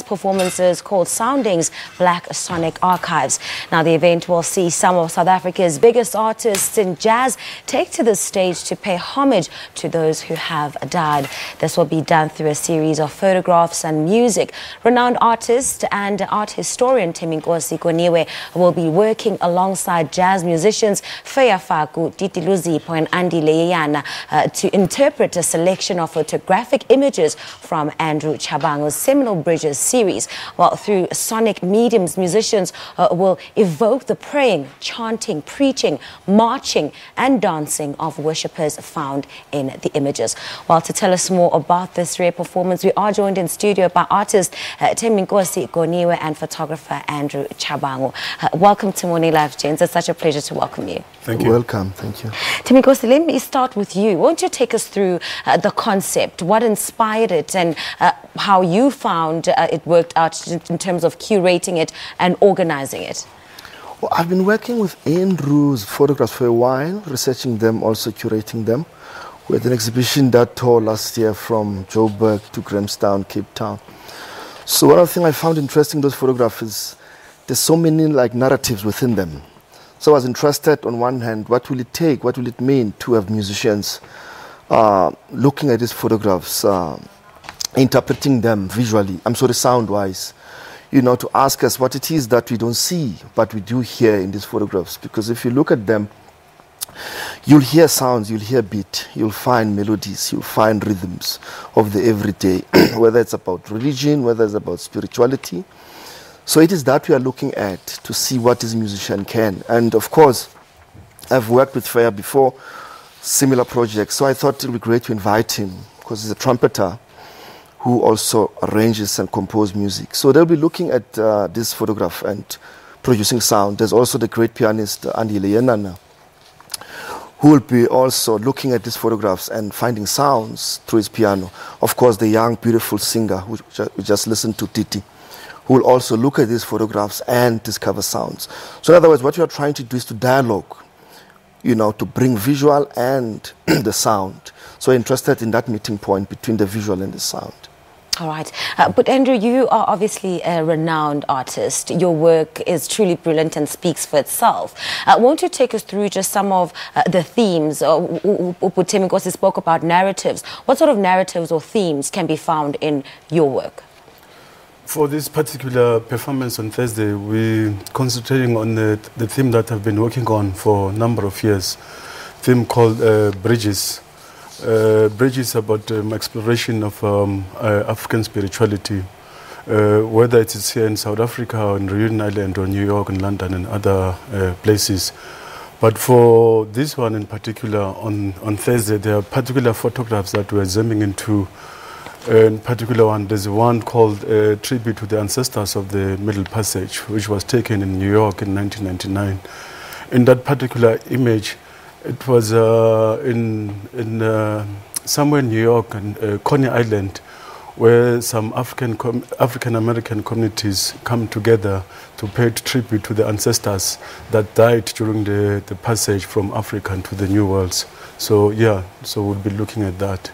performances called Soundings Black Sonic Archives. Now the event will see some of South Africa's biggest artists in jazz take to the stage to pay homage to those who have died. This will be done through a series of photographs and music. Renowned artist and art historian Thembinkosi Goniwe will be working alongside jazz musicians Feya Faku, Titi, Luzipho and Andile, Yenana to interpret a selection of photographic images from Andrew Tshabangu's seminal Bridges series. While through sonic mediums, musicians will evoke the praying, chanting, preaching, marching and dancing of worshippers found in the images. Well, to tell us more about this rare performance, we are joined in studio by artist Thembinkosi Goniwe and photographer Andrew Tshabangu. Welcome to Morning Live, gents. It's such a pleasure to welcome you. Thank you. Welcome. Thank you. Thembinkosi, let me start with you. Won't you take us through the concept, what inspired it and how you found it worked out in terms of curating it and organizing it? Well, I've been working with Andrew's photographs for a while, researching them, also curating them. We had an exhibition that toured last year from Joburg to Grahamstown, Cape Town. So one of the things I found interesting in those photographs is there's so many narratives within them. So I was interested on one hand, what will it take, what will it mean to have musicians looking at these photographs, interpreting them visually, sound-wise, to ask us what it is that we don't see, but we do hear in these photographs. Because if you look at them, you'll hear sounds, you'll hear beat, you'll find melodies, you'll find rhythms of the everyday, whether it's about religion, whether it's about spirituality. So it is that we are looking at to see what this musician can. And of course, I've worked with Feya before, similar projects, so I thought it would be great to invite him, because he's a trumpeter who also arranges and composes music. So they'll be looking at this photograph and producing sound. There's also the great pianist Andile, Yenana, who will be also looking at these photographs and finding sounds through his piano. Of course, the young, beautiful singer, who we just listened to, Titi, who will also look at these photographs and discover sounds. So in other words, what we are trying to do is to dialogue, to bring visual and the sound. So we're interested in that meeting point between the visual and the sound. All right. But Andrew, you are obviously a renowned artist. Your work is truly brilliant and speaks for itself. Won't you take us through just some of the themes? Thembinkosi spoke about narratives. What sort of narratives or themes can be found in your work? For this particular performance on Thursday, we're concentrating on the theme that I've been working on for a number of years, theme called Bridges. Bridges about exploration of African spirituality, whether it is here in South Africa or in Reunion Island or New York and London and other places. But for this one in particular, on Thursday, there are particular photographs that we're zooming into. In particular one, there's one called Tribute to the Ancestors of the Middle Passage, which was taken in New York in 1999. In that particular image, it was somewhere in New York, and Coney Island, where some African-American communities come together to pay tribute to the ancestors that died during the passage from Africa to the New Worlds. So yeah, so we'll be looking at that.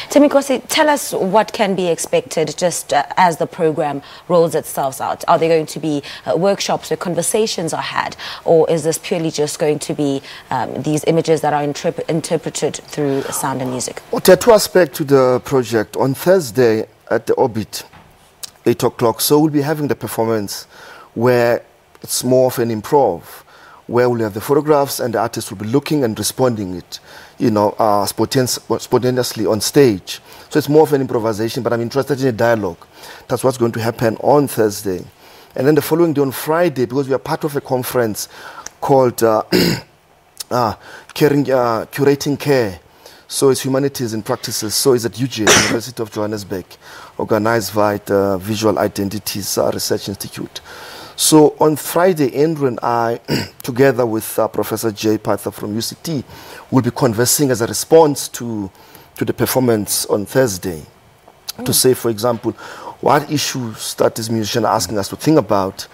Thembinkosi, tell us what can be expected just as the program rolls itself out. Are there going to be workshops where conversations are had, or is this purely just going to be these images that are interpreted through sound and music? Well, there are two aspects to the project. On Thursday at the Orbit, 8 o'clock, so we'll be having the performance where it's more of an improv, where we'll have the photographs and the artist will be looking and responding it, spontaneously on stage. So it's more of an improvisation, but I'm interested in a dialogue. That's what's going to happen on Thursday. And then the following day on Friday, because we are part of a conference called Curating Care. So it's Humanities and Practices. So it's at UJ, University of Johannesburg, organized by the Visual Identities Research Institute. So on Friday, Andrew and I, together with Professor Jay Partha from UCT, will be conversing as a response to the performance on Thursday. To say, for example, what issues that this musician asking us to think about,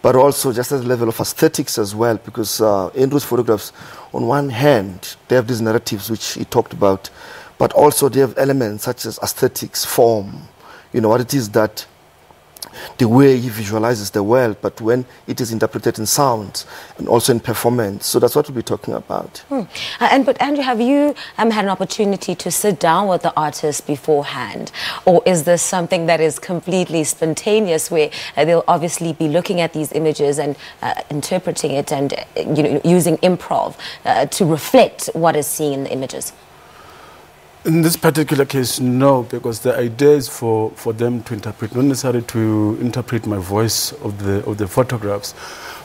but also just at the level of aesthetics as well, because Andrew's photographs, on one hand, they have these narratives which he talked about, but also they have elements such as aesthetics, form, what it is that the way he visualizes the world, but when it is interpreted in sounds and also in performance. So that's what we'll be talking about. But Andrew, have you had an opportunity to sit down with the artist beforehand? Or is this something that is completely spontaneous, where they'll obviously be looking at these images and interpreting it and using improv to reflect what is seen in the images? In this particular case, no, because the idea is for them to interpret, not necessarily to interpret my voice of the photographs,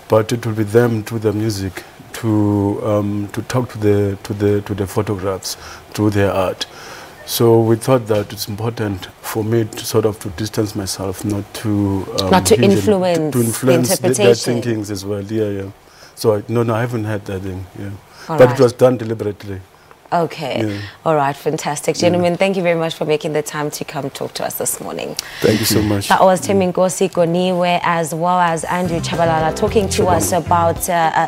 but it will be them through the music to talk to the photographs through their art. So we thought that it's important for me to sort of to distance myself, not to influence their thinkings as well. Yeah. So no, I haven't had that thing. Yeah, but it was done deliberately. Okay. Yeah. All right. Fantastic. Gentlemen, thank you very much for making the time to come talk to us this morning. Thank you so much. That was Thembinkosi Goniwe as well as Andrew Tshabangu talking to us about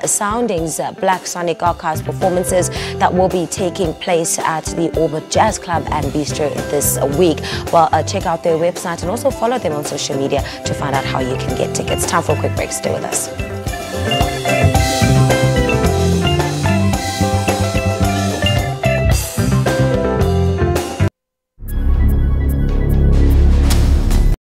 Soundings, Black Sonic Archives performances that will be taking place at the Orbit Jazz Club and Bistro this week. Well, check out their website and also follow them on social media to find out how you can get tickets. Time for a quick break. Stay with us.